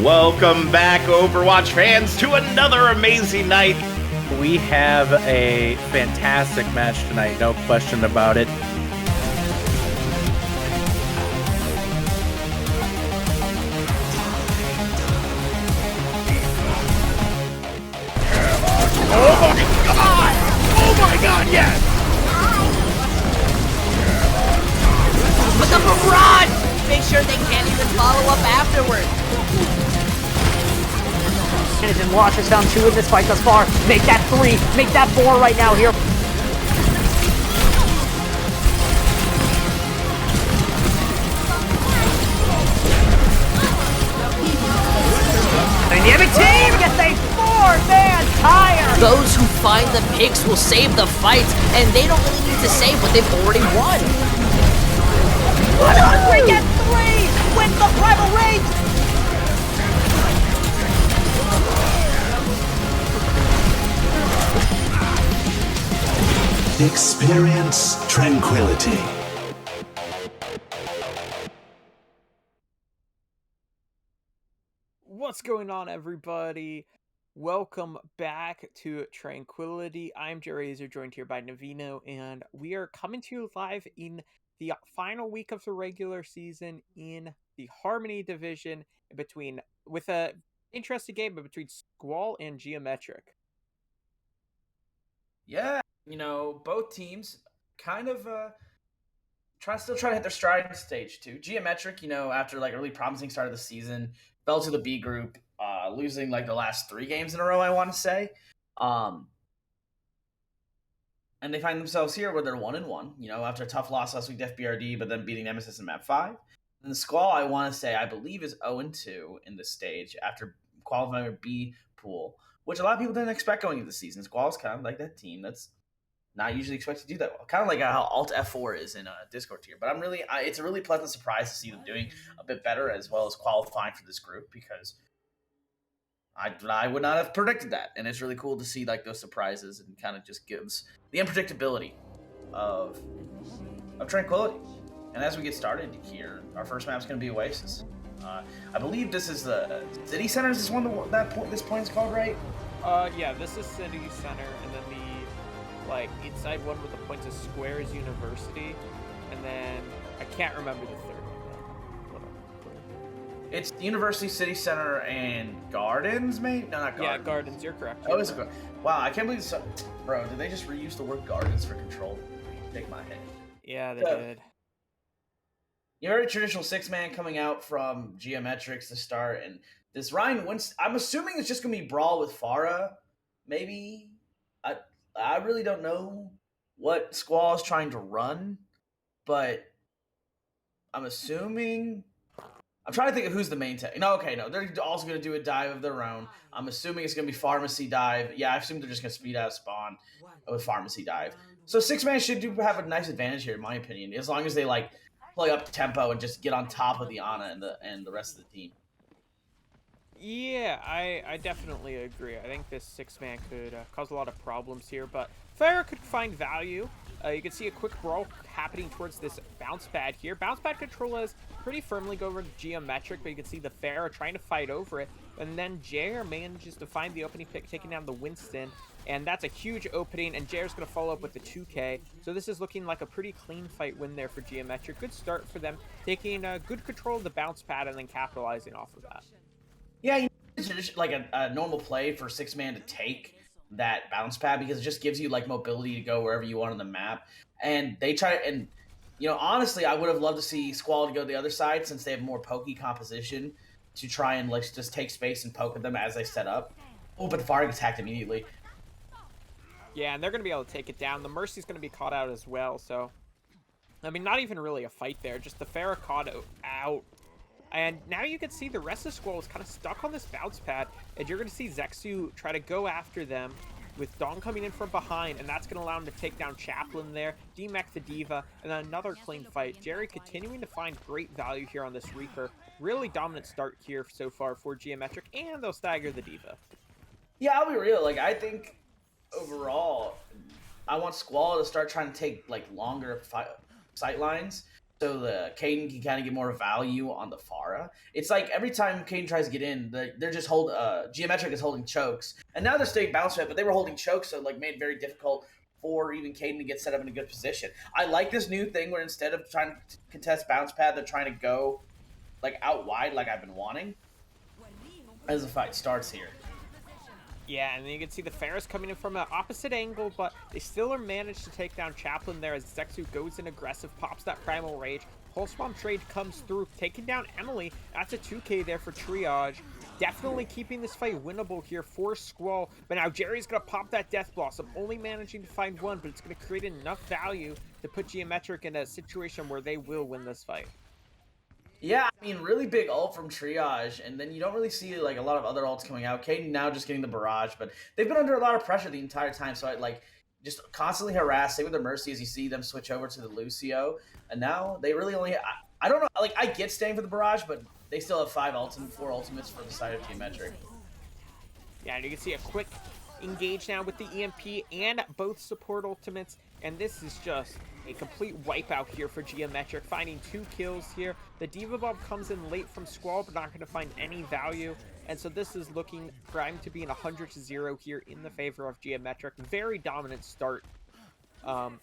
Welcome back, Overwatch fans, to another amazing night. We have a fantastic match tonight, no question about it. Oh my god, yes! Look up a rod! Make sure they can't even follow up afterwards. And Watcher's down 2 in this fight thus far. Make that 3, make that 4 right now here. Dynamic team gets a 4-man tire! Those who find the picks will save the fights, and they don't really need to save what they've already won. 100 and 3 wins the rival race! Experience tranquility. What's going on, everybody? Welcome back to Tranquility. I'm Jerry Azer, joined here by Navino, and we are coming to you live in the final week of the regular season in the Harmony division with a interesting game between Squall and Geometric. Yeah, both teams kind of still try to hit their stride in stage 2. Geometric, after like a really promising start of the season, fell to the B group, losing like the last 3 games in a row, I want to say. And they find themselves here where they're 1-1, after a tough loss last week to FBRD, but then beating Nemesis in map 5. And the Squall, I want to say, I believe is 0-2 in this stage after qualifying a B pool, which a lot of people didn't expect going into the season. Squall is kind of like that team that's not usually expected to do that well. Kind of like how Alt F4 is in a Discord tier. But it's a really pleasant surprise to see them doing a bit better as well as qualifying for this group, because I would not have predicted that. And it's really cool to see like those surprises, and kind of just gives the unpredictability of Tranquility. And as we get started here, our first map is going to be Oasis. I believe this is the City Center. Is this one this point is called, right? Yeah, this is City Center, and then the inside one with the points of Square is University, and then I can't remember the third one. It's University, City Center, and Gardens, mate? No, not Gardens. Yeah, Gardens, you're correct. Oh, it's good. Wow, I can't believe this. Bro, did they just reuse the word Gardens for Control? Take my head. Yeah, they did. Very traditional 6-man coming out from Geometrics to start, and this Ryan Winston, I'm assuming it's just going to be Brawl with Farah, maybe? I really don't know what Squall is trying to run, but I'm assuming... I'm trying to think of who's the main tech. No, they're also going to do a dive of their own. I'm assuming it's going to be Pharmacy dive. Yeah, I assume they're just going to speed out spawn with Pharmacy dive. So 6-man should have a nice advantage here, in my opinion, as long as they play up tempo and just get on top of the Ana and the rest of the team. Yeah, I definitely agree. I think this 6-man could cause a lot of problems here, but Farah could find value. You can see a quick brawl happening towards this bounce pad here. Bounce pad controllers pretty firmly go over to Geometric, but you can see the Farah trying to fight over it, and then Jair manages to find the opening pick, taking down the Winston, and that's a huge opening, and Jair's going to follow up with the 2K. So this is looking like a pretty clean fight win there for Geometric. Good start for them, taking good control of the bounce pad and then capitalizing off of that. Yeah, it's just like a normal play for 6-man to take that bounce pad, because it just gives you mobility to go wherever you want on the map. And they try, and honestly, I would have loved to see Squall to go the other side, since they have more pokey composition to try and just take space and poke at them as they set up. Oh, but Farah attacked immediately. Yeah, and they're going to be able to take it down. The Mercy's going to be caught out as well, so... I mean, not even really a fight there, just the Farah caught out. And now you can see the rest of Squall is kind of stuck on this bounce pad, and you're going to see Zexu try to go after them with Dong coming in from behind, and that's going to allow him to take down Chaplin there, D-Mech the Diva, and then another clean fight. Jerry continuing to find great value here on this Reaper. Really dominant start here so far for Geometric, and they'll stagger the Diva. Yeah, I'll be real. I think overall, I want Squall to start trying to take longer sight lines, so the Caden can kind of get more value on the Pharah. It's like every time Caden tries to get in, they're just Geometric is holding chokes, and now they're staying bounce pad, but they were holding chokes, so like made it very difficult for even Caden to get set up in a good position. I like this new thing where instead of trying to contest bounce pad, they're trying to go like out wide, like I've been wanting. As the fight starts here. Yeah, and then you can see the Pharah's coming in from an opposite angle, but they still are managed to take down Chaplain there as Zexu goes in aggressive, pops that Primal Rage. Pulse Bomb trade comes through, taking down Emily. That's a 2k there for Triage. Definitely keeping this fight winnable here for Squall. But now Jerry's going to pop that Death Blossom, only managing to find one, but it's going to create enough value to put Geometric in a situation where they will win this fight. Yeah, I mean, really big ult from Triage, and then you don't really see like a lot of other ults coming out. Caden now just getting the barrage, but they've been under a lot of pressure the entire time, so I like just constantly harassed. Same with the Mercy as you see them switch over to the Lucio, and now they really only. I don't know, like I get staying for the barrage, but they still have 4 ultimates for the side of Geometric. Yeah, and you can see a quick engage now with the EMP and both support ultimates, and this is just a complete wipeout here for Geometric, finding 2 kills here. The Diva Bomb comes in late from Squall, but not going to find any value, and so this is looking primed to be an 100-0 here in the favor of Geometric. Very dominant start. And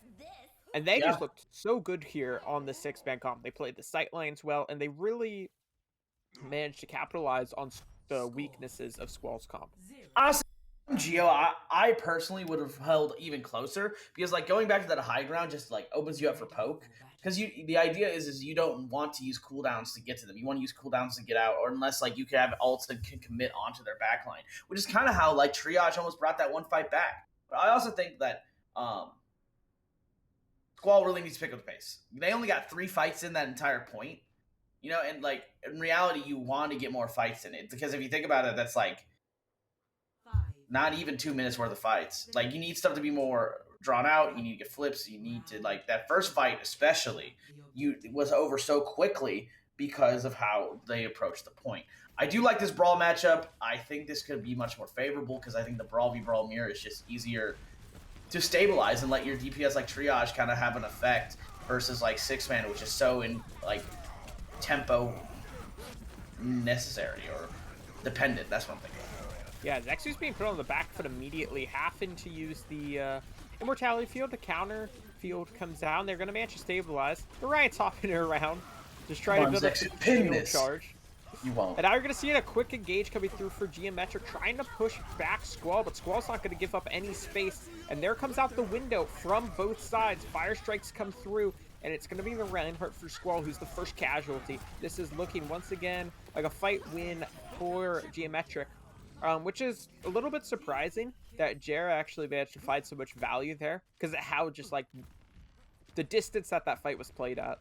they just looked so good here on the 6-man comp. They played the sight lines well, and they really managed to capitalize on the weaknesses of Squall's comp. Honestly, Geo, I personally would have held even closer because like going back to that high ground just like opens you up for poke because the idea is you don't want to use cooldowns to get to them. You want to use cooldowns to get out, or unless like you can have ults that can commit onto their backline, which is kind of how like Triage almost brought that one fight back. But I also think that Squall really needs to pick up the pace. They only got 3 fights in that entire point, you know, and like in reality you want to get more fights in it because if you think about it, that's like not even 2 minutes worth of fights. Like you need stuff to be more drawn out. You need to get flips. You need to like that first fight, especially, it was over so quickly because of how they approached the point. I do like this brawl matchup. I think this could be much more favorable because I think the brawl v brawl mirror is just easier to stabilize and let your DPS like Triage kind of have an effect versus like 6-man, which is so in like tempo necessary or dependent. That's what I'm thinking. Yeah, Zexu's being put on the back foot immediately, having to use the Immortality Field. The counter field comes down. They're going to manage to stabilize. The Riot's hopping it around. Just trying to build a shield charge. You won't. And now you're going to see a quick engage coming through for Geometric, trying to push back Squall, but Squall's not going to give up any space. And there comes out the window from both sides. Fire strikes come through, and it's going to be the Reinhardt for Squall, who's the first casualty. This is looking, once again, like a fight win for Geometric. Which is a little bit surprising that Jera actually managed to find so much value there because of how just like the distance that fight was played at.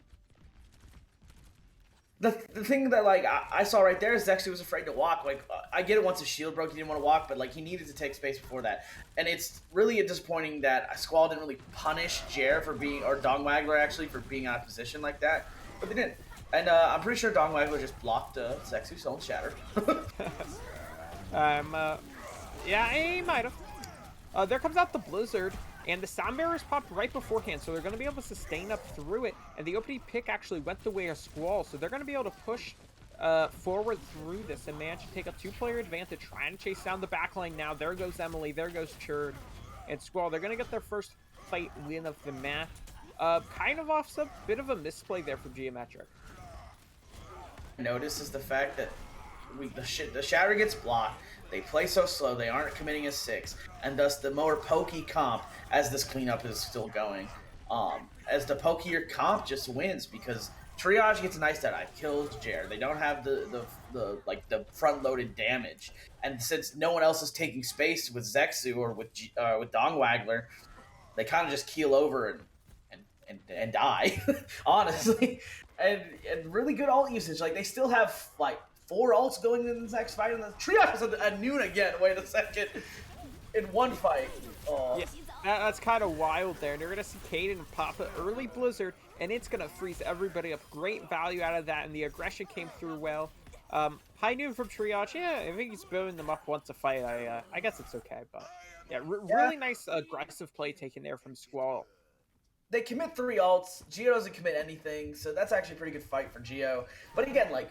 The thing that like I saw right there is Zexu was afraid to walk. Like I get it, once his shield broke, he didn't want to walk, but like he needed to take space before that. And it's really disappointing that Squall didn't really punish Jer for being, or Dongwaggler actually, for being out of position like that, but they didn't. And I'm pretty sure Dongwaggler just blocked Zexu, so don't shatter. Yeah, he might have. There comes out the Blizzard, and the Sound Bearers popped right beforehand, so they're going to be able to sustain up through it. And the opening pick actually went the way of Squall, so they're going to be able to push forward through this and manage to take a 2-player advantage, trying to chase down the backline now. There goes Emily, there goes Churd, and Squall. They're going to get their first fight win of the match. Kind of off some bit of a misplay there from Geometric. Notice is the fact that the shatter gets blocked. They play so slow, they aren't committing a 6, and thus the more pokey comp, as this cleanup is still going, as the pokier comp just wins because Triage gets a nice dead-eye, kills Jer. They don't have the front-loaded damage, and since no one else is taking space with Zexu or with Dongwaggler, they kind of just keel over and die, honestly. And really good ult usage. Like they still have like 4 ults going in this next fight, and the Triage is at noon again. Wait a second, in one fight. Oh. Yeah, that's kind of wild there. And you're gonna see Caden pop an early Blizzard, and it's gonna freeze everybody up. Great value out of that, and the aggression came through well. High noon from Triage. Yeah, I think he's building them up once a fight. I guess it's okay, but yeah, really nice aggressive play taken there from Squall. they commit 3 ults. Geo doesn't commit anything, so that's actually a pretty good fight for Geo. But again, like,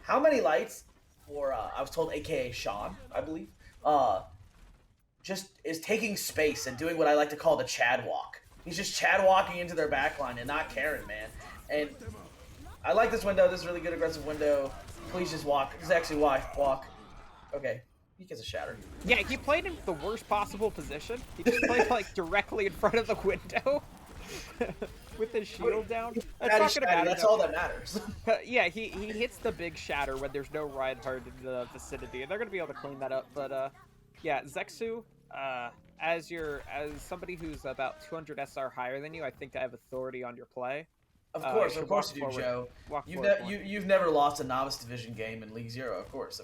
how many lights for I was told, aka Sean, I believe, just is taking space and doing what I like to call the Chad walk. He's just Chad walking into their backline and not caring, man. And I like this window. This is a really good aggressive window. Please just walk. This is actually why walk. Okay. He gets a shatter. Yeah, he played in the worst possible position. He just played like directly in front of the window with his shield down. That's not gonna matter. That's all that matters. Yeah, he hits the big shatter when there's no Reinhardt in the vicinity, and they're gonna be able to clean that up. But yeah, Zexu, as somebody who's about 200 SR higher than you, I think I have authority on your play. Of course you do, Joe. You've never lost a novice division game in League Zero, of course.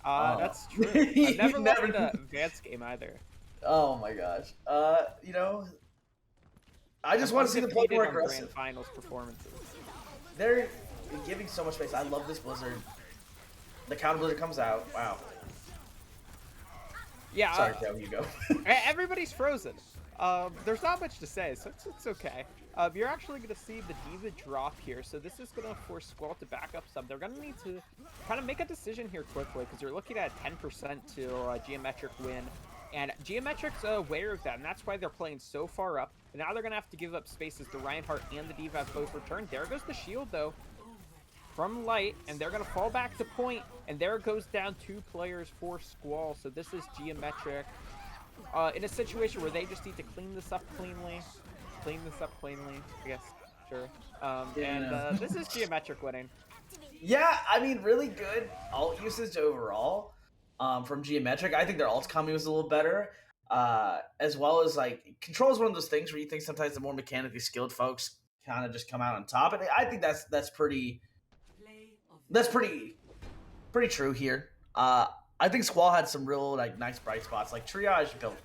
That's true. I've never lost an advanced game either. Oh my gosh. You know, I just want to see them play more aggressive. Grand finals performances. They're giving so much space. I love this Blizzard. The counter Blizzard comes out. Wow. Yeah. Sorry, Joe, you go. Everybody's frozen. There's not much to say, so it's okay. You're actually going to see the D.Va drop here, so this is going to force Squall to back up some. They're going to need to kind of make a decision here quickly, because you're looking at 10% to Geometric win, and Geometric's aware of that, and that's why they're playing so far up. And now they're going to have to give up spaces. The Reinhardt and the D.Va have both returned. There goes the shield, though, from Light, and they're going to fall back to point, and there goes down 2 players for Squall, so this is Geometric. In a situation where they just need to clean this up cleanly, I guess, sure. And this is Geometric winning. Yeah, I mean, really good ult usage overall from Geometric. I think their ult combo was a little better, as well as, like, control is one of those things where you think sometimes the more mechanically skilled folks kind of just come out on top, and I think that's pretty true here. I think Squall had some real, like, nice bright spots. Like, Triage built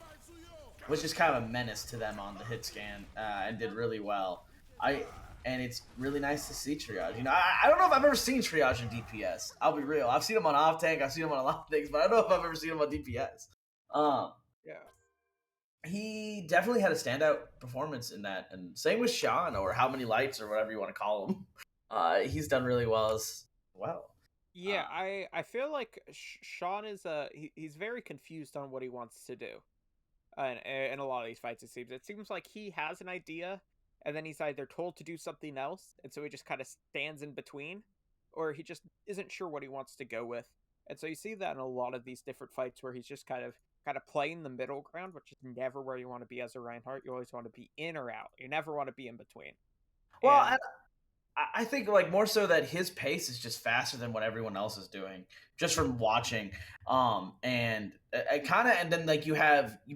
was just kind of a menace to them on the hit scan and did really well. And it's really nice to see Triage. You know, I don't know if I've ever seen Triage in DPS. I'll be real. I've seen him on off tank. I've seen him on a lot of things, but I don't know if I've ever seen him on DPS. Yeah. He definitely had a standout performance in that, and same with Sean, or How Many Lights, or whatever you want to call him. He's done really well as well. Yeah, I feel like Sean is he's very confused on what he wants to do, in a lot of these fights. It seems like he has an idea, and then he's either told to do something else, and so he just kind of stands in between, or he just isn't sure what he wants to go with. And so you see that in a lot of these different fights where he's just kind of playing the middle ground, which is never where you want to be as a Reinhardt. You always want to be in or out. You never want to be in between. Well, and I think, like, more so that his pace is just faster than what everyone else is doing, just from watching. And then, like,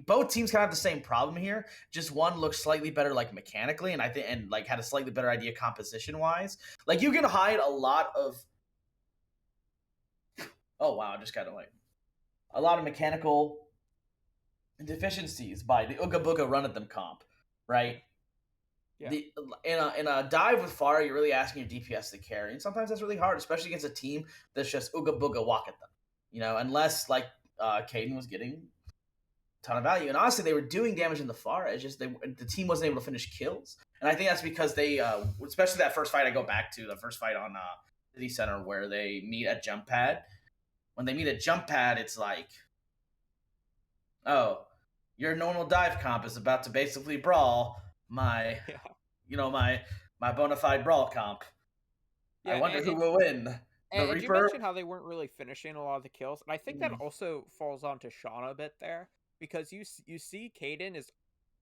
both teams kind of have the same problem here. Just one looks slightly better, like, mechanically, and like had a slightly better idea composition wise. Like, you can hide a lot of. Oh wow! Just kind of like a lot of mechanical deficiencies by the Ooga Booga run at them comp, right? Yeah. In a dive with Pharah, you're really asking your DPS to carry, and sometimes that's really hard, especially against a team that's just Ooga Booga walk at them. You know, unless, like, Caden was getting a ton of value, and honestly, they were doing damage in the Pharah. It's just the team wasn't able to finish kills, and I think that's because they, especially that first fight I go back to, the first fight on City Center where they meet at Jump Pad. When they meet at Jump Pad, it's like, oh, your normal dive comp is about to basically brawl my bona fide brawl comp. Yeah, I wonder who will win. And you mentioned how they weren't really finishing a lot of the kills, and I think that also falls onto Sean a bit there, because you see Caden is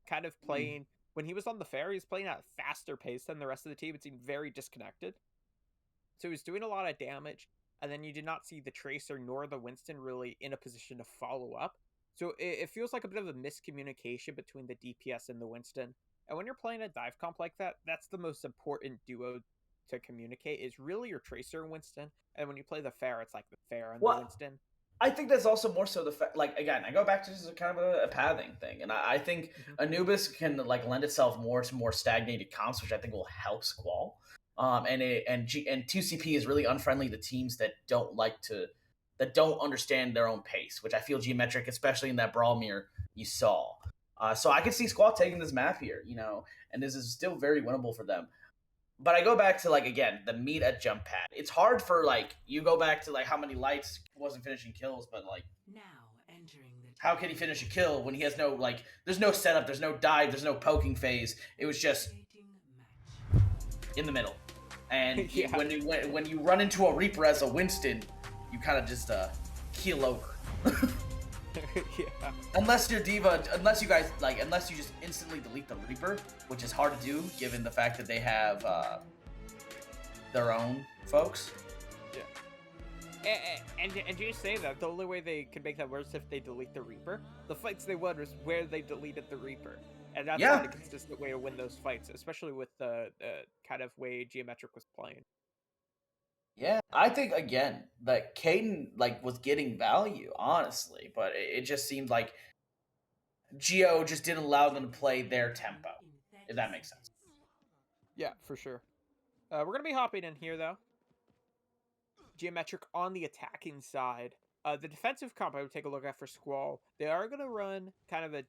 kind of playing when he was on the fair, he was playing at a faster pace than the rest of the team. It seemed very disconnected, so he was doing a lot of damage, and then you did not see the Tracer nor the Winston really in a position to follow up. So it feels like a bit of a miscommunication between the DPS and the Winston. And when you're playing a dive comp like that, that's the most important duo to communicate, is really your Tracer and Winston. And when you play the Fair, it's like the Fair and the Winston. I think that's also more so the fact, like, again, I go back to this as a kind of a pathing thing. And I think Anubis can, like, lend itself more to more stagnated comps, which I think will help Squall. And 2CP is really unfriendly to teams that don't understand their own pace, which I feel Geometric, especially in that Brawl mirror, you saw. So I could see Squall taking this map here, you know, and this is still very winnable for them. But I go back to like again the meat at jump pad. It's hard for like you go back to like how many lights wasn't finishing kills, but like how can he finish a kill when he has no like there's no setup, there's no dive, there's no poking phase. It was just in the middle. And Yeah. when you run into a Reaper as a Winston, you kind of just keel over. Yeah. Unless your diva, unless you just instantly delete the Reaper, which is hard to do given the fact that they have their own folks. And you say that the only way they could make that worse is if they delete the Reaper. The fights they won was where they deleted the Reaper, and that's not a consistent way to win those fights, especially with the kind of way Geometric was playing. Yeah, I think again that Caden like was getting value, honestly, but it just seemed like Geo just didn't allow them to play their tempo, if that makes sense. Yeah, for sure. We're gonna be hopping in here though. Geometric on the attacking side. The defensive comp I would take a look at for Squall. They are gonna run kind of a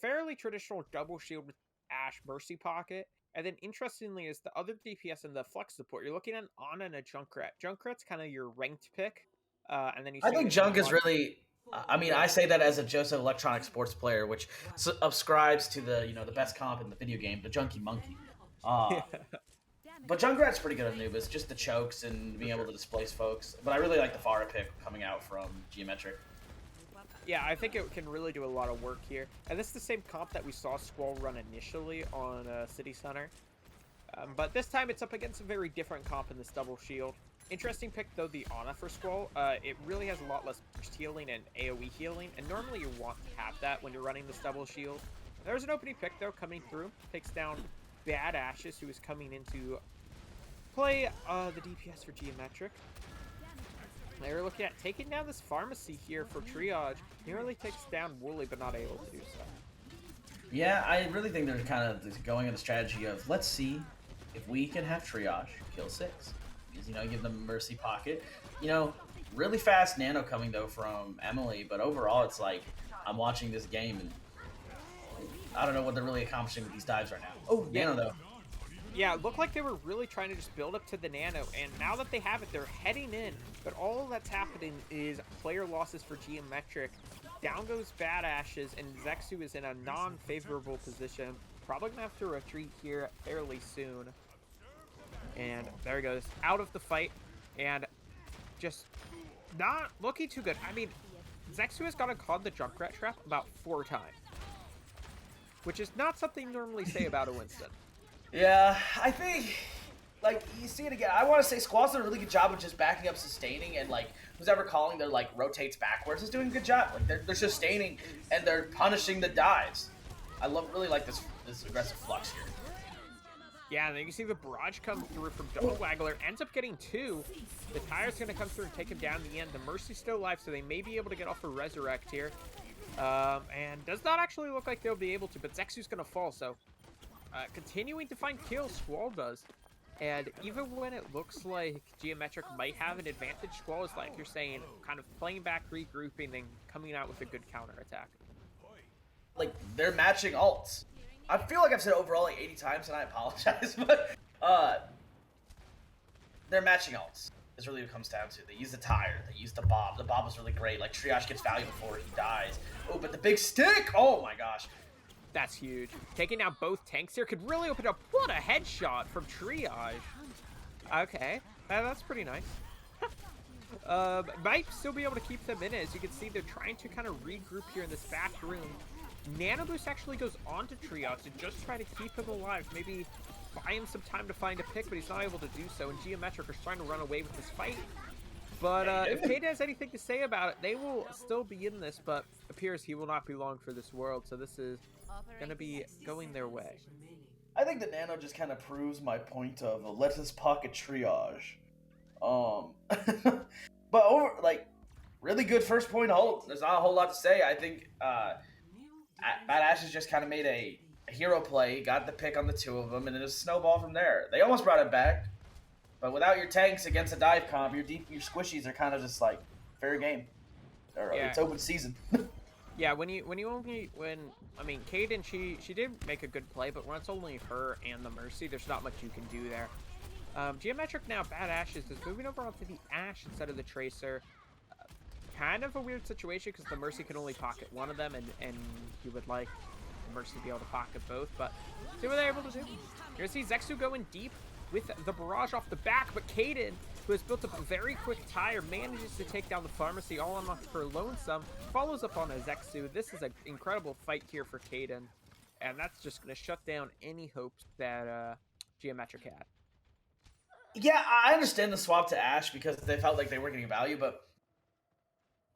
fairly traditional double shield with Ash Mercy Pocket. And then, interestingly, is the other DPS and the Flex support. You're looking at an Ana and a Junkrat. Junkrat's kind of your ranked pick. And then I think Junk is really... I mean, I say that as a Joseph Electronic Sports player, which subscribes to the the best comp in the video game, the Junkie Monkey. But Junkrat's pretty good at Anubis, just the chokes and being able to displace folks. But I really like the Pharah pick coming out from Geometric. Yeah, I think it can really do a lot of work here. And this is the same comp that we saw Squall run initially on City Center. But this time it's up against a very different comp in this double shield. Interesting pick, though, the Ana for Squall. It really has a lot less burst healing and AoE healing. And normally you want to have that when you're running this double shield. There's an opening pick, though, coming through. Takes down Bad Ashes, who is coming in to play the DPS for Geometric. They're looking at taking down this pharmacy here for Triage. Nearly takes down Wooly, but not able to do so. Yeah, I really think they're kind of going on the strategy of, let's see if we can have Triage kill 6. Because, give them Mercy Pocket. Really fast nano coming, though, from Emily. But overall, it's like, I'm watching this game, and I don't know what they're really accomplishing with these dives right now. Oh, nano, though. Yeah, it looked like they were really trying to just build up to the nano, and now that they have it, they're heading in. But all that's happening is player losses for Geometric. Down goes Bad Ashes, and Zexu is in a non-favorable position. Probably gonna have to retreat here fairly soon. And there he goes, out of the fight, and just not looking too good. I mean, Zexu has gotten caught the Junkrat trap about 4 times, which is not something you normally say about a Winston. Yeah, I think, like, you see it again. I want to say Squall's done a really good job of just backing up sustaining, and, like, who's ever calling their, like, rotates backwards is doing a good job. Like, they're sustaining, and they're punishing the dives. I really like this aggressive flux here. Yeah, and then you can see the barrage come through from Double Waggler. Ends up getting 2. The tire's going to come through and take him down in the end. The Mercy's still alive, so they may be able to get off a Resurrect here. And does not actually look like they'll be able to, but Zexu's going to fall, so... continuing to find kills, Squall does. And even when it looks like Geometric might have an advantage, Squall is, like you're saying, kind of playing back, regrouping, and coming out with a good counterattack. Like, they're matching ults. I feel like I've said overall like 80 times, and I apologize, but they're matching ults. Is really what it comes down to. They use the tire, they use the bob. The bob was really great. Like, Triage gets value before he dies. Oh, but the big stick! Oh my gosh. That's huge. Taking out both tanks here could really open up. What a headshot from Triage. Okay, that's pretty nice. Might still be able to keep them in it. As you can see, they're trying to kind of regroup here in this back room. Nano Boost actually goes on to Triage to just try to keep him alive. Maybe buy him some time to find a pick, but he's not able to do so. And Geometric are trying to run away with this fight. But if Kate has anything to say about it, they will still be in this, but appears he will not be long for this world. So this is going to be going their way. I think the Nano just kind of proves my point of let us pocket Triage. But really good first point hold. There's not a whole lot to say. I think Bad Ashes just kind of made a hero play, got the pick on the 2 of them, and then it was a snowball from there. They almost brought it back, but without your tanks against a dive comp, your squishies are kind of just like fair game. Yeah. It's open season. Yeah, when I mean, Kaden, she did make a good play, but when it's only her and the Mercy, there's not much you can do there. Geometric now, Bad Ashes is moving over onto the Ashe instead of the Tracer. Kind of a weird situation because the Mercy can only pocket one of them, and you would like the Mercy to be able to pocket both, but see what they're able to do. You're gonna see Zexu going deep with the barrage off the back, but Kaden, who has built up a very quick tire, manages to take down the Pharmacy all on her lonesome, follows up on a Zexu. This is an incredible fight here for Kaden, and that's just going to shut down any hopes that Geometric had. Yeah, I understand the swap to Ashe because they felt like they weren't getting value, but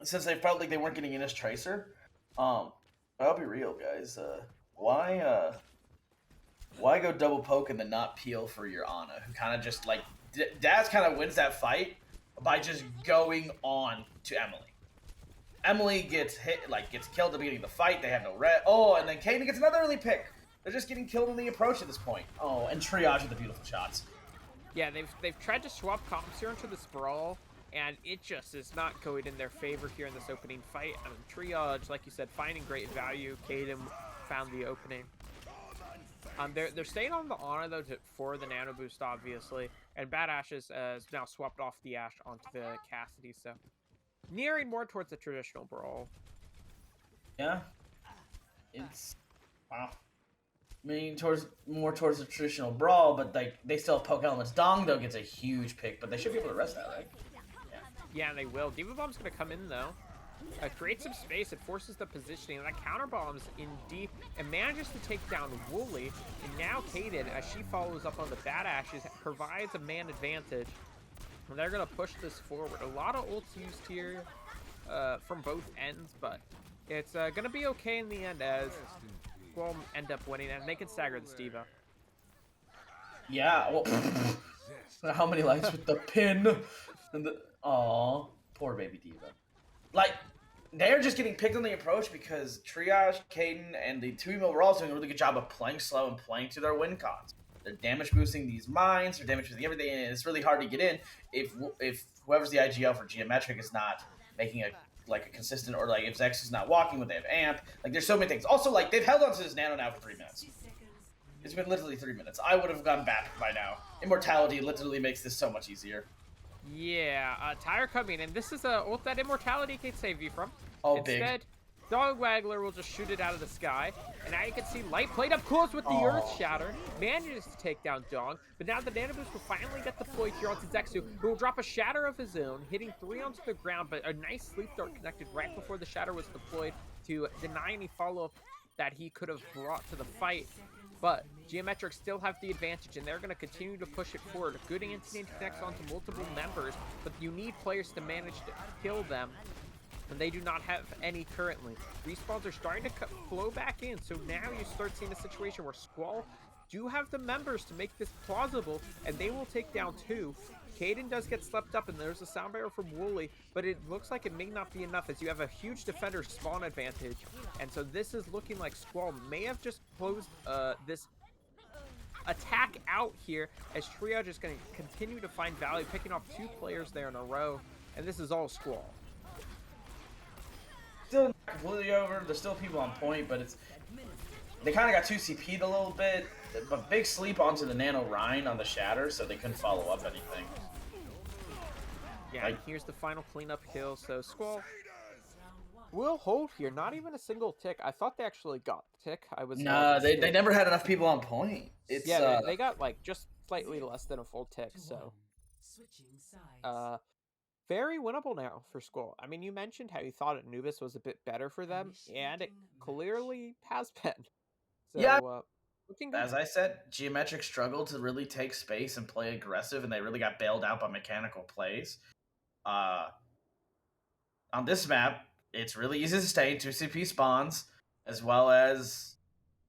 since they felt like they weren't getting in his Tracer, I'll be real, guys. Why go double poke and then not peel for your Ana, who kind of just like Daz kind of wins that fight by just going on to Emily. Emily gets hit, gets killed at the beginning of the fight. They have no red. Oh, and then Kaden gets another early pick. They're just getting killed in the approach at this point. Oh, and Triage with the beautiful shots. Yeah, they've tried to swap comps here into the Sprawl, and it just is not going in their favor here in this opening fight. I mean, Triage, like you said, finding great value. Caden found the opening. They're staying on the Ana, though, for the Nano Boost, obviously. And Bad Ashes has now swapped off the Ashe onto the Cassidy, so nearing more towards the traditional Brawl. Yeah. It's... Wow. I mean, more towards the traditional Brawl, but they still have poke elements. Dong, though, gets a huge pick, but they should be able to rest that, right? Yeah, they will. Diva Bomb's going to come in, though. Creates some space. It forces the positioning. And that counter bombs in deep and manages to take down Wooly. And now Kaden, as she follows up on the Bad Ashes, provides a man advantage. And they're going to push this forward. A lot of ults used here from both ends, but it's going to be okay in the end as Squall end up winning, and they can stagger this Diva. Yeah, well, how many likes with the pin? And aw, poor baby Diva. Like, they're just getting picked on the approach because Triage, Kaden, and the two email were all doing a really good job of playing slow and playing to their win cons. They're damage boosting these mines, they're damage boosting everything, and it's really hard to get in if whoever's the IGL for Geometric is not making a consistent, or if Zex is not walking when they have amp. There's so many things. Also, they've held on to this nano now for 3 minutes. It's been literally 3 minutes. I would have gone back by now. Immortality literally makes this so much easier. Yeah, Tire coming, and this is a ult that Immortality can save you from. Oh, Instead, big. Dog Waggler will just shoot it out of the sky, and now you can see Light played up close with the Earth Shatter, manages to take down Dong, but now the Nano Boost will finally get deployed here onto Zexu, who will drop a Shatter of his own, hitting 3 onto the ground, but a nice Sleep Dart connected right before the Shatter was deployed to deny any follow-up that he could have brought to the fight. But Geometric still have the advantage, and they're going to continue to push it forward. A good anti connects onto multiple members, but you need players to manage to kill them, and they do not have any currently. Respawns are starting to flow back in, so now you start seeing a situation where Squall do have the members to make this plausible, and they will take down 2. Kaden does get slept up, and there's a sound barrier from Wooly, but it looks like it may not be enough as you have a huge defender spawn advantage. And so this is looking like Squall may have just closed this attack out here, as Triage is going to continue to find value, picking off 2 players there in a row, and this is all Squall. Still not completely over. There's still people on point, but they kind of got 2 CP'd a little bit, but big sleep onto the Nano Rhine on the Shatter, so they couldn't follow up anything. Yeah, and here's the final cleanup kill, so Squall will hold here. Not even a single tick. I thought they actually got the tick. No, they never had enough people on point. They got just slightly less than a full tick, so very winnable now for Squall. I mean, you mentioned how you thought Anubis was a bit better for them, and it clearly has been. So, yeah, looking good. As I said, Geometric struggled to really take space and play aggressive, and they really got bailed out by mechanical plays. On this map, it's really easy to stay 2 CP spawns, as well as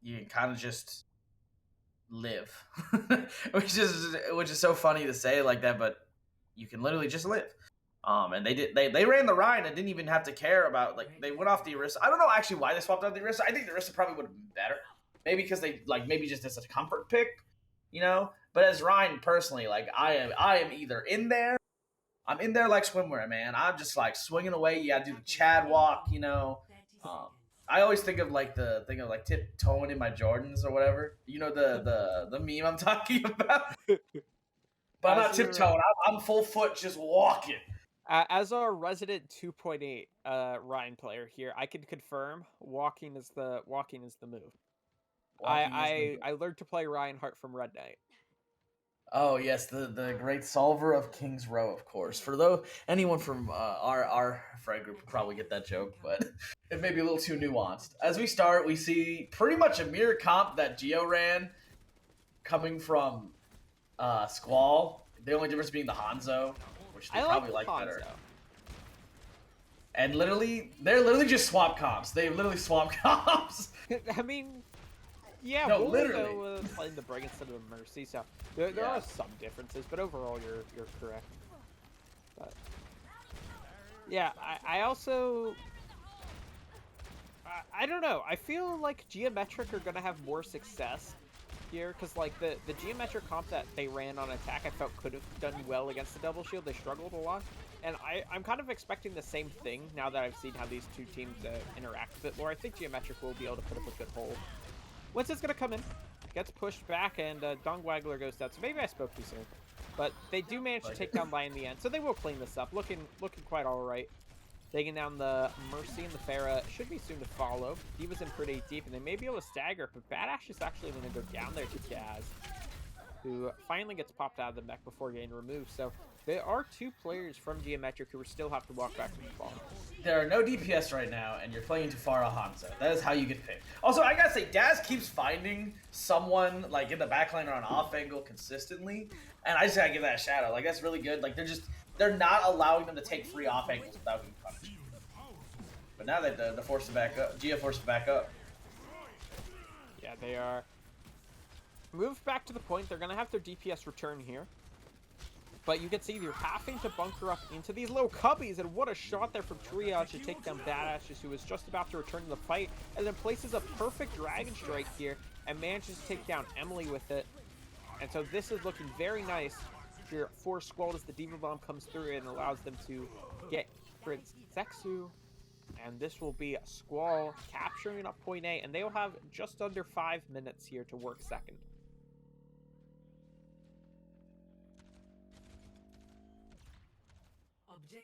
you can kind of just live, which is so funny to say like that, but you can literally just live. And they ran the Rhine and didn't even have to care about, they went off the Orisa. I don't know actually why they swapped out the Orisa. I think the Orisa probably would have been better. Maybe because they maybe just as a comfort pick, But as Rhine personally, I am either in there. I'm in there like swimwear, man. I'm just swinging away. You gotta do the Chad walk, I always think of like the thing of like tiptoeing in my Jordans or whatever. You know the meme I'm talking about. But I'm not As your tiptoeing. I'm full foot, just walking. as our resident 2.8 Ryan player here, I can confirm walking is the move. Walking is the. I learned to play Reinhardt from Red Knight. Oh yes, the great solver of King's Row, of course. For though anyone from our friend group will probably get that joke, but it may be a little too nuanced. As we start, we see pretty much a mirror comp that Geo ran, coming from Squall. The only difference being the Hanzo, which they I probably like like better. Hanzo. And they're literally just swap comps. They literally swap comps. I mean, yeah, No, we'll literally. go playing the Brig instead of the Mercy, so there Yeah. are some differences, but overall you're correct. But yeah, I also I don't know. I feel like Geometric are gonna have more success here because like the Geometric comp that they ran on attack, I felt could have done well against the double shield. They struggled a lot, and I'm kind of expecting the same thing now that I've seen how these two teams interact a bit more. I think Geometric will be able to put up a good hold. Winston's gonna come in, gets pushed back, and Dong Waggler goes down. So maybe I spoke too soon, but they do manage to take down Lion in the end. So they will clean this up, looking quite all right. Taking down the Mercy and the Pharah should be soon to follow. D.Va's in pretty deep, and they may be able to stagger, but Badash is actually going to go down there to Gaz, who finally gets popped out of the mech before getting removed. So there are two players from Geometric who still have to walk back to the farm. There are no DPS right now, and you're playing Tafara Hanzo. That is how you get picked. Also, I gotta say, Daz keeps finding someone like in the backline or on off angle consistently, and I just gotta give that a shout out. Like that's really good. Like they're not allowing them to take free off angles without being punished. But now that they're forced to back up, Gia forced to back up. Yeah, they are moved back to the point. They're gonna have their DPS return here. But you can see they're having to bunker up into these little cubbies, and what a shot there from Triage to take down Badashes, who was just about to return to the fight, and then places a perfect Dragon Strike here, and manages to take down Emily with it. And so this is looking very nice here for Squall as the D.Va Bomb comes through and allows them to get Prince Zexu. And this will be Squall capturing up point A, and they will have just under 5 minutes here to work second.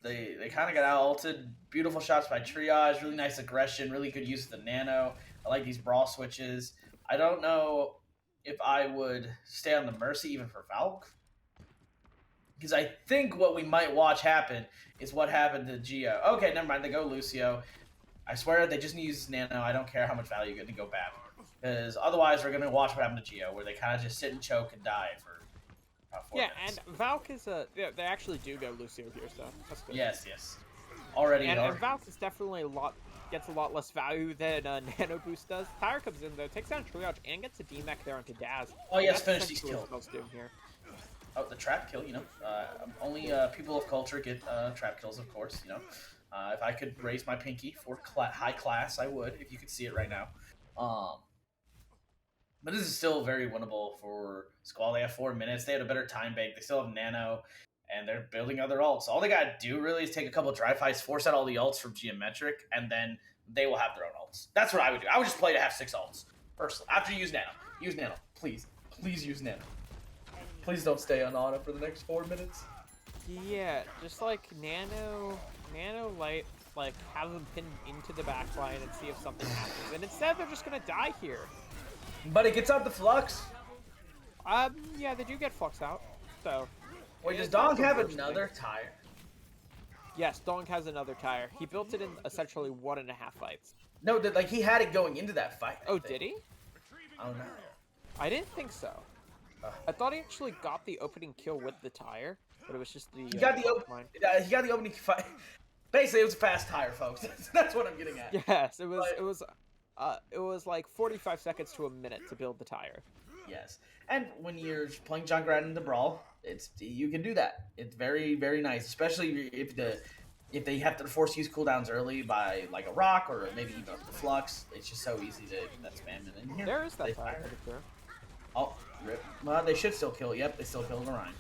They kind of got out ulted. Beautiful shots by Triage. Really nice aggression. Really good use of the nano. I like these brawl switches. I don't know if I would stay on the Mercy even for Valk. Because I think what we might watch happen is what happened to Geo. Okay, never mind. They go Lucio. I swear they just need to use nano. I don't care how much value you're going to go back. Because otherwise we're going to watch what happened to Geo, where they kind of just sit and choke and die for about 4 minutes. And Valk is yeah, they actually do go Lucio here, so that's good. Yes. Already. And Valk is definitely gets a lot less value than Nano Boost does. Tyre comes in though, takes down Triage, and gets a D-Mech there onto Daz. Oh yes, That's finish these kills. what doing here. Oh, the trap kill, you know. Only people of culture get trap kills, of course, you know. If I could raise my pinky for high class, I would, if you could see it right now. But this is still very winnable for Squall. They have 4 minutes. They have a better time bank. They still have nano, and they're building other ults. All they got to do really is take a couple dry fights, force out all the ults from Geometric, and then they will have their own ults. That's what I would do. I would just play to have 6 ults. Personally, after you use nano. Use nano. Please. Please use nano. Please don't stay on auto for the next 4 minutes. Yeah, just like Nano Light, like have them pinned into the back line and see if something happens. And instead they're just gonna die here. But it gets out the flux. Yeah, they do get flux out. So Wait, does Dong have another tire? Yes, Dong has another tire. He built it in essentially 1.5 fights. No, like he had it going into that fight. Oh, did he? Oh no. I didn't think so. I thought he actually got the opening kill with the tire, but it was just the. He got the opening fight. Basically, it was a fast tire, folks. That's what I'm getting at. Yes, it was. It was like 45 seconds to a minute to build the tire. Yes, and when you're playing Junkrat in the brawl, you can do that. It's very, very nice, especially if they have to force use cooldowns early by like a rock or maybe even the flux. It's just so easy to spam it in here. There is that fire. Oh, rip. Well, they should still kill. Yep, they still killed Orion.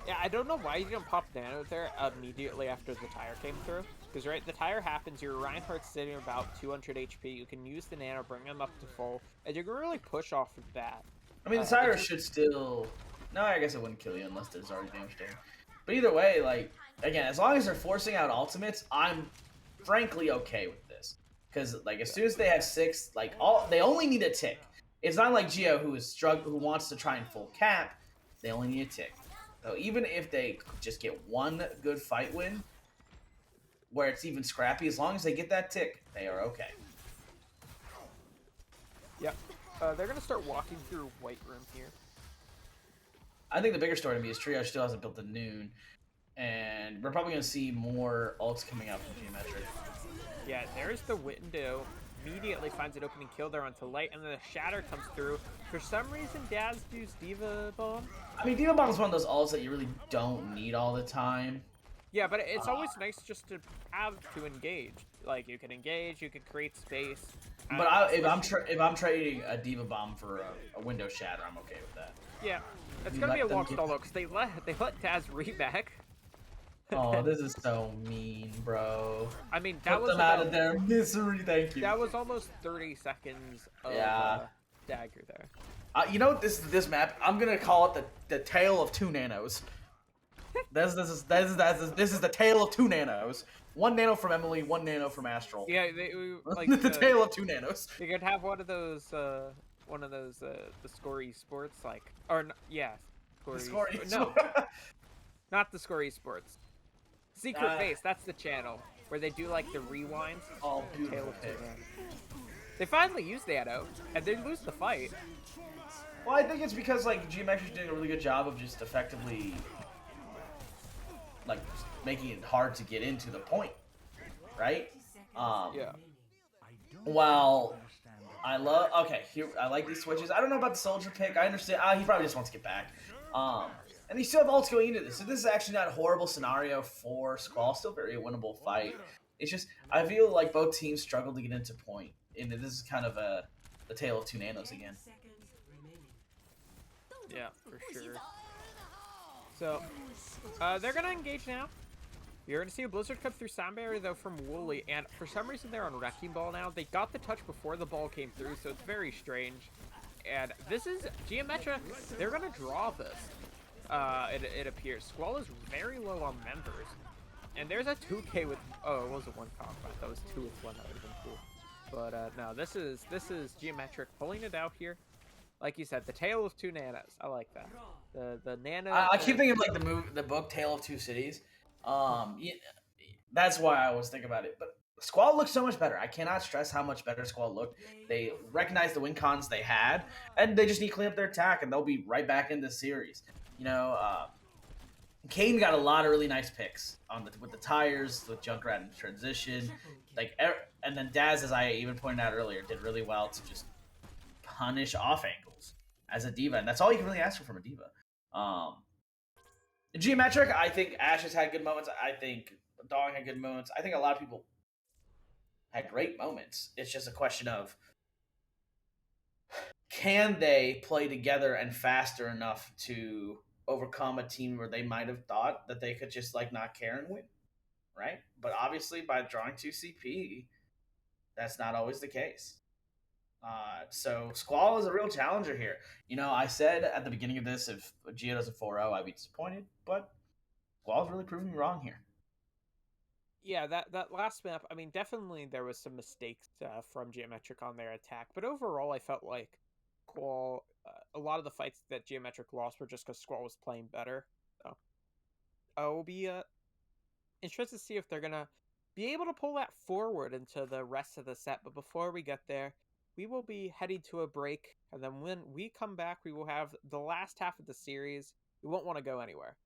Yeah, I don't know why you didn't pop Nano there immediately after the tire came through. Because, right, the tire happens, your Reinhardt's sitting about 200 HP, you can use the Nano, bring him up to full, and you can really push off of that. I mean, the tire should still... No, I guess it wouldn't kill you unless there's already damage there. But either way, like, again, as long as they're forcing out ultimates, I'm frankly okay with this. Because, like, as soon as they have 6, like, they only need a tick. It's not like Geo who wants to try and full cap. They only need a tick. So even if they just get one good fight win, where it's even scrappy, as long as they get that tick, they are okay. Yep. They're going to start walking through White Room here. I think the bigger story to me is Trio still hasn't built the Noon, and we're probably going to see more ults coming out from Geometric. Yeah, there's the window. Immediately finds an opening kill there onto Light, and then the Shatter comes through. For some reason, Daz used Diva Bomb. I mean, Diva Bomb is one of those ults that you really don't need all the time. Yeah, but it's always nice just to have to engage. Like, you can engage, you can create space. But if I'm trading a Diva Bomb for a Window Shatter, I'm okay with that. Yeah, it's gonna be a long stall though, because they let Daz reback. Oh, this is so mean, bro. I mean, that was them out of their misery. Thank you. That was almost 30 seconds of dagger there. You know, this map, I'm gonna call it the tale of 2 nanos. This is the tale of 2 nanos. 1 nano from Emily, 1 nano from Astral. Yeah, like the tale of 2 nanos. You could have one of those the Score Esports, like, or yeah, Score no, not the Score Esports. Secret Base, that's the channel where they do like the rewinds. Oh, beautiful. They finally use Nano, and they lose the fight. Well, I think it's because like Geometric's doing a really good job of just effectively like making it hard to get into the point, right? Yeah. Well, I like these switches. I don't know about the soldier pick. I understand. He probably just wants to get back. And they still have ults going into this, so this is actually not a horrible scenario for Squall. Still very winnable fight. It's just I feel like both teams struggle to get into point, and this is kind of the tale of 2 nanos again. Yeah, for sure. So, they're gonna engage now. You're gonna see a Blizzard come through Sound Barrier though from Wooly, and for some reason they're on Wrecking Ball now. They got the touch before the ball came through, so it's very strange. And this is Geometric. They're gonna draw this. It appears. Squall is very low on members. And there's a 2K with... Oh, it wasn't 1 combat. That was 2 with 1. That would have been cool. But, no, this is Geometric pulling it out here. Like you said, the tale of 2 nanos. I like that. The nano... I keep thinking of, like, the book Tale of Two Cities. Yeah, that's why I always think about it. But Squall looks so much better. I cannot stress how much better Squall looked. They recognized the win cons they had, and they just need to clean up their attack, and they'll be right back in this series. You know, Kane got a lot of really nice picks with the tires, with Junkrat in transition, and then Daz, as I even pointed out earlier, did really well to just punish off angles as a diva, and that's all you can really ask for from a diva. Geometric, I think Ash has had good moments. I think Dong had good moments. I think a lot of people had great moments. It's just a question of, can they play together and faster enough to overcome a team where they might have thought that they could just like not care and win, right? But obviously by drawing 2 CP, that's not always the case. So Squall is a real challenger here. You know, I said at the beginning of this, if Geo does a 4-0, I'd be disappointed, but Squall's really proving me wrong here. Yeah, that last map, I mean, definitely there was some mistakes from Geometric on their attack, but overall I felt like Squall, a lot of the fights that Geometric lost were just because Squall was playing better. So we'll be interested to see if they're going to be able to pull that forward into the rest of the set, but before we get there, we will be heading to a break, and then when we come back, we will have the last half of the series. We won't want to go anywhere.